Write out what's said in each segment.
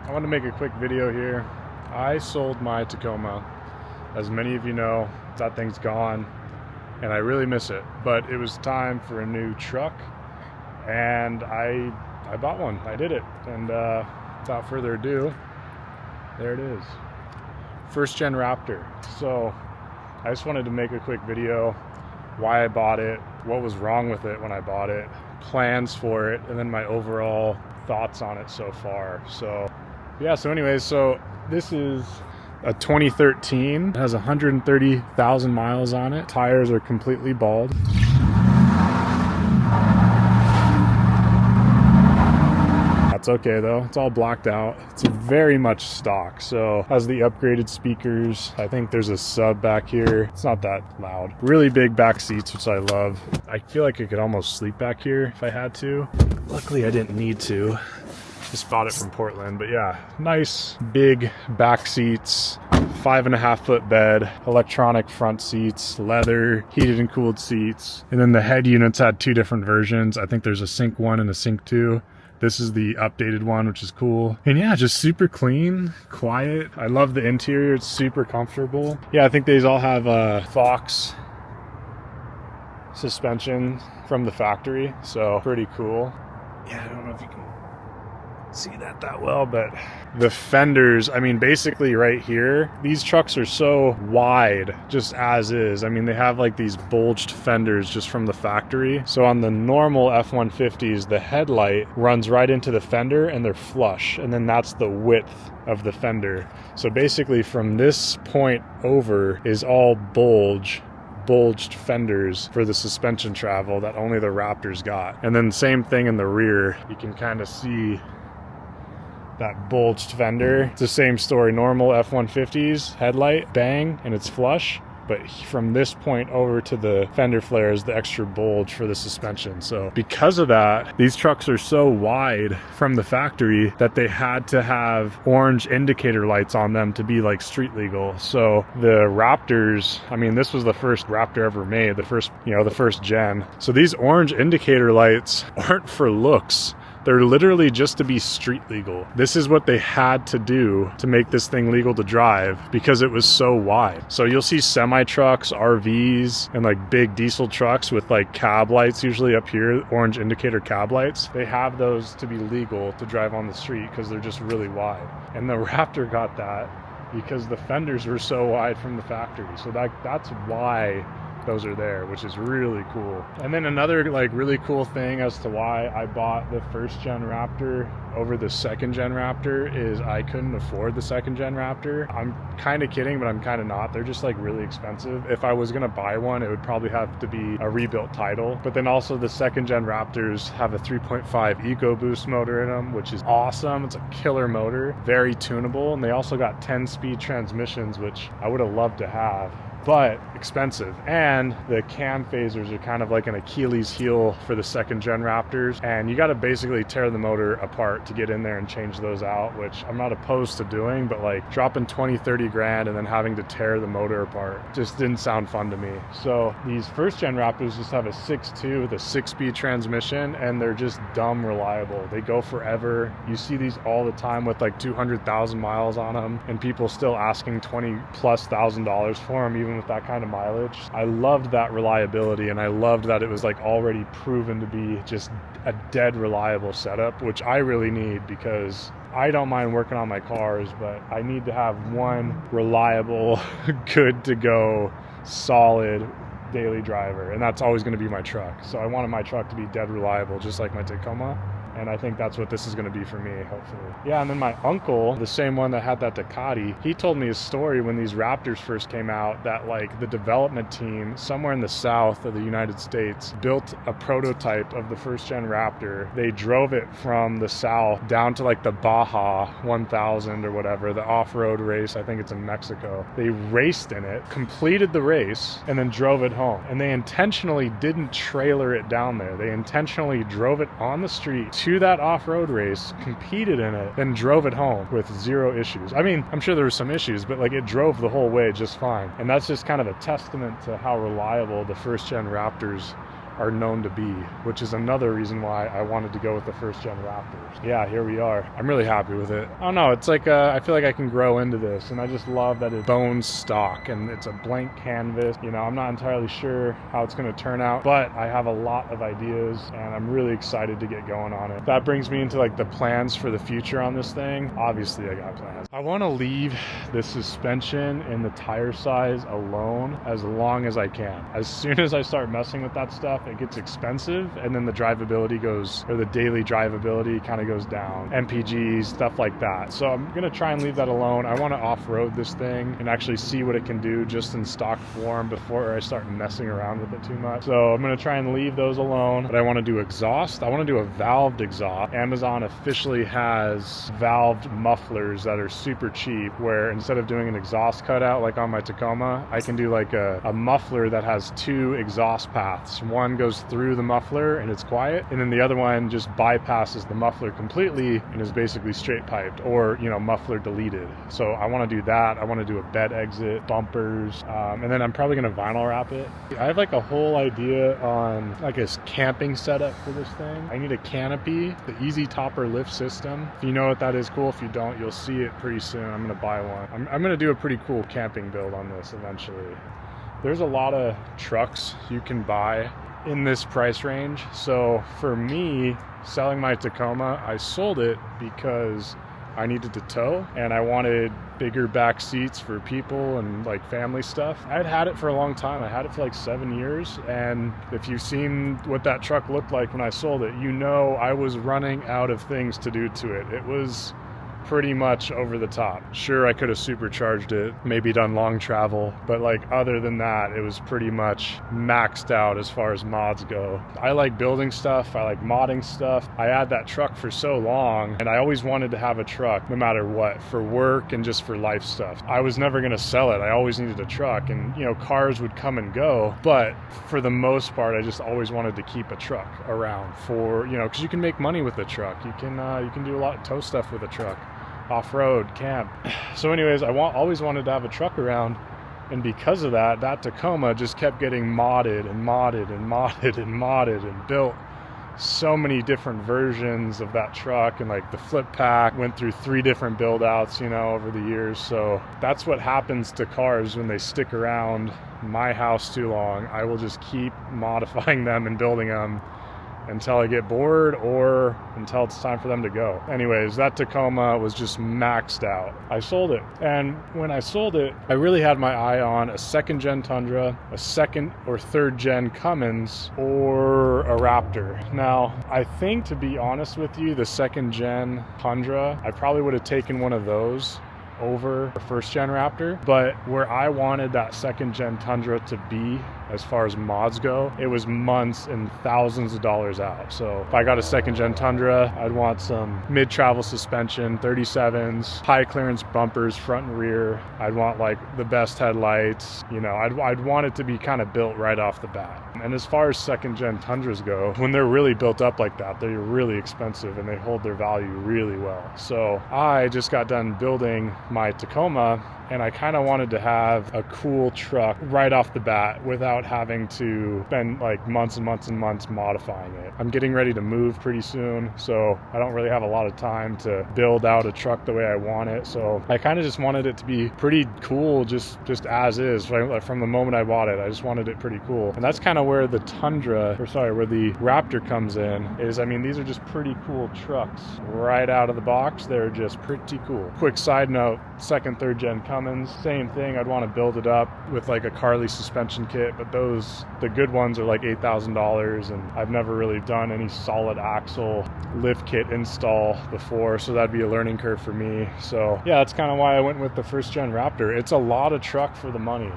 I want to make a quick video here. I sold my Tacoma. As many of you know, that thing's gone and I really miss it. But it was time for a new truck and I bought one. I did it. And without further ado, there it is. First gen Raptor. So I just wanted to make a quick video, why I bought it, what was wrong with it when I bought it, plans for it, and then my overall thoughts on it so far. So yeah, so anyways, so this is a 2013. It has 130,000 miles on it. Tires are completely bald. That's okay though, it's all blacked out. It's very much stock, so has the upgraded speakers. I think there's a sub back here. It's not that loud. Really big back seats, which I love. I feel like I could almost sleep back here if I had to. Luckily I didn't need to. Just bought it from Portland, but yeah, nice big back seats, 5.5 foot bed, electronic front seats, leather, heated and cooled seats. And then the head units had two different versions. I think there's a Sync 1 and a Sync 2. This is the updated one, which is cool. And yeah, just super clean, quiet. I love the interior, it's super comfortable. Yeah, I think these all have Fox suspension from the factory, so pretty cool. Yeah, I don't know if you can see that well, but the fenders, I mean, basically right here, these trucks are so wide just as is. I mean, they have like these bulged fenders just from the factory. So on the normal F-150s, the headlight runs right into the fender and they're flush, and then that's the width of the fender. So basically from this point over is all bulged fenders for the suspension travel that only the Raptors got. And then same thing in the rear. You can kind of see that bulged fender. It's the same story. Normal F-150s, headlight, bang, and it's flush. But from this point over to the fender flares, the extra bulge for the suspension. So because of that, these trucks are so wide from the factory that they had to have orange indicator lights on them to be like street legal. So the Raptors, I mean, this was the first Raptor ever made, the first gen. So these orange indicator lights aren't for looks. They're literally just to be street legal. This is what they had to do to make this thing legal to drive because it was so wide. So you'll see semi trucks, RVs, and like big diesel trucks with like cab lights, usually up here, orange indicator cab lights. They have those to be legal to drive on the street because they're just really wide. And the Raptor got that because the fenders were so wide from the factory. So that's why those are there, which is really cool. And then another like really cool thing as to why I bought the first gen Raptor over the second gen Raptor is I couldn't afford the second gen Raptor. I'm kind of kidding, but I'm kind of not. They're just like really expensive. If I was gonna buy one, it would probably have to be a rebuilt title. But then also the second gen Raptors have a 3.5 EcoBoost motor in them, which is awesome. It's a killer motor, very tunable. And they also got 10-speed transmissions, which I would have loved to have, but expensive. And the cam phasers are kind of like an Achilles heel for the second gen Raptors, and you got to basically tear the motor apart to get in there and change those out, which I'm not opposed to doing, but like dropping 20-30 grand and then having to tear the motor apart just didn't sound fun to me. So these first gen Raptors just have a 6.2 with a 6-speed transmission, and they're just dumb reliable. They go forever. You see these all the time with like 200,000 miles on them, and people still asking $20,000+ for them even with that kind of mileage. I loved that reliability, and I loved that it was like already proven to be just a dead reliable setup, which I really need because I don't mind working on my cars, but I need to have one reliable, good to go, solid daily driver, and that's always going to be my truck. So I wanted my truck to be dead reliable, just like my Tacoma. And I think that's what this is going to be for me, hopefully. Yeah, and then my uncle, the same one that had that Ducati, he told me a story when these Raptors first came out that like the development team somewhere in the south of the United States built a prototype of the first gen Raptor. They drove it from the south down to like the Baja 1000 or whatever, the off-road race. I think it's in Mexico. They raced in it, completed the race, and then drove it home. And they intentionally didn't trailer it down there. They intentionally drove it on the street to that off-road race, competed in it, then drove it home with zero issues. I mean, I'm sure there were some issues, but like it drove the whole way just fine. And that's just kind of a testament to how reliable the first gen Raptors are known to be, which is another reason why I wanted to go with the first gen Raptors. Yeah, here we are. I'm really happy with it. I don't know, it's like I feel like I can grow into this, and I just love that it's bone stock and it's a blank canvas. You know, I'm not entirely sure how it's going to turn out, but I have a lot of ideas and I'm really excited to get going on it. That brings me into like the plans for the future on this thing. Obviously I got plans. I want to leave the suspension and the tire size alone as long as I can. As soon as I start messing with that stuff, it gets expensive, and then the drivability goes, or the daily drivability kind of goes down. MPGs, stuff like that. So I'm gonna try and leave that alone. I want to off-road this thing and actually see what it can do just in stock form before I start messing around with it too much. So I'm gonna try and leave those alone. But I want to do exhaust. I want to do a valved exhaust. Amazon officially has valved mufflers that are super cheap, where instead of doing an exhaust cutout like on my Tacoma, I can do like a muffler that has two exhaust paths. One goes through the muffler and it's quiet, and then the other one just bypasses the muffler completely and is basically straight piped, or, you know, muffler deleted. So I want to do that. I want to do a bed exit, bumpers, and then I'm probably going to vinyl wrap it. I have like a whole idea on like a camping setup for this thing. I need a canopy, the Easy Topper lift system. If you know what that is, cool. If you don't, you'll see it pretty soon. I'm going to buy one. I'm going to do a pretty cool camping build on this eventually. There's a lot of trucks you can buy in this price range. So for me, selling my Tacoma, I sold it because I needed to tow and I wanted bigger back seats for people and like family stuff. I'd had it for a long time. I had it for like 7 years, and if you've seen what that truck looked like when I sold it, you know I was running out of things to do to it. It was pretty much over the top. Sure, I could have supercharged it, maybe done long travel, but like other than that, it was pretty much maxed out as far as mods go. I like building stuff, I like modding stuff. I had that truck for so long, and I always wanted to have a truck no matter what, for work and just for life stuff. I was never going to sell it. I always needed a truck, and you know, cars would come and go, but for the most part, I just always wanted to keep a truck around for, you know, because you can make money with a truck. You can do a lot of tow stuff with a truck. Off-road, camp. So anyways, I always wanted to have a truck around, and because of that, that Tacoma just kept getting modded and modded and modded and modded and built. So many different versions of that truck, and like the flip pack went through 3 different build outs, you know, over the years. So that's what happens to cars when they stick around my house too long. I will just keep modifying them and building them until I get bored or until it's time for them to go. Anyways, that Tacoma was just maxed out. I sold it. And when I sold it, I really had my eye on a 2nd gen Tundra, a 2nd or 3rd gen Cummins, or a Raptor. Now, I think, to be honest with you, the 2nd gen Tundra, I probably would have taken one of those over a 1st gen Raptor, but where I wanted that 2nd gen Tundra to be as far as mods go, it was months and thousands of dollars out. So if I got a 2nd gen Tundra, I'd want some mid-travel suspension, 37s, high clearance bumpers, front and rear. I'd want like the best headlights. You know, I'd want it to be kind of built right off the bat. And as far as 2nd gen Tundras go, when they're really built up like that, they're really expensive and they hold their value really well. So I just got done building my Tacoma, and I kind of wanted to have a cool truck right off the bat without having to spend like months and months and months modifying it. I'm getting ready to move pretty soon, so I don't really have a lot of time to build out a truck the way I want it. So I kind of just wanted it to be pretty cool, just as is. From the moment I bought it, I just wanted it pretty cool. And that's kind of where the where the Raptor comes in, is, I mean, these are just pretty cool trucks right out of the box. They're just pretty cool. Quick side note, 2nd, 3rd gen Cummins, same thing. I'd want to build it up with like a Carly suspension kit, but the good ones are like $8,000, and I've never really done any solid axle lift kit install before, so that'd be a learning curve for me. So yeah, that's kind of why I went with the 1st gen Raptor. It's a lot of truck for the money,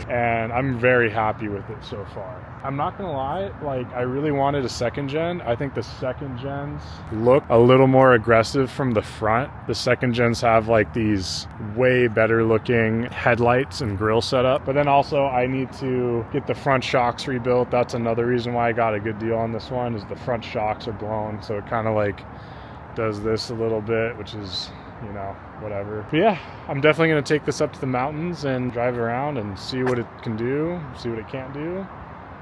and I'm very happy with it so far. I'm not gonna lie, like, I really wanted a 2nd gen. I think the 2nd gens look a little more aggressive from the front. The 2nd gens have like these way better looking headlights and grille setup, but then also I need to get the front shocks rebuilt. That's another reason why I got a good deal on this one, is the front shocks are blown, so it kind of like does this a little bit, which is, you know, whatever. But yeah, I'm definitely going to take this up to the mountains and drive around and see what it can do, see what it can't do.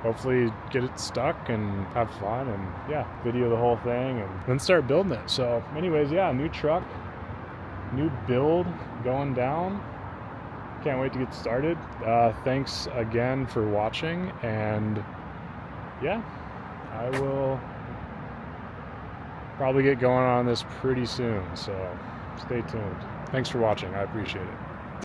hopefully get it stuck and have fun, and yeah, video the whole thing and then start building it. So anyways, yeah, new truck, new build going down. Can't wait to get started. Thanks again for watching, and yeah, I will probably get going on this pretty soon, so stay tuned. Thanks for watching. I appreciate it.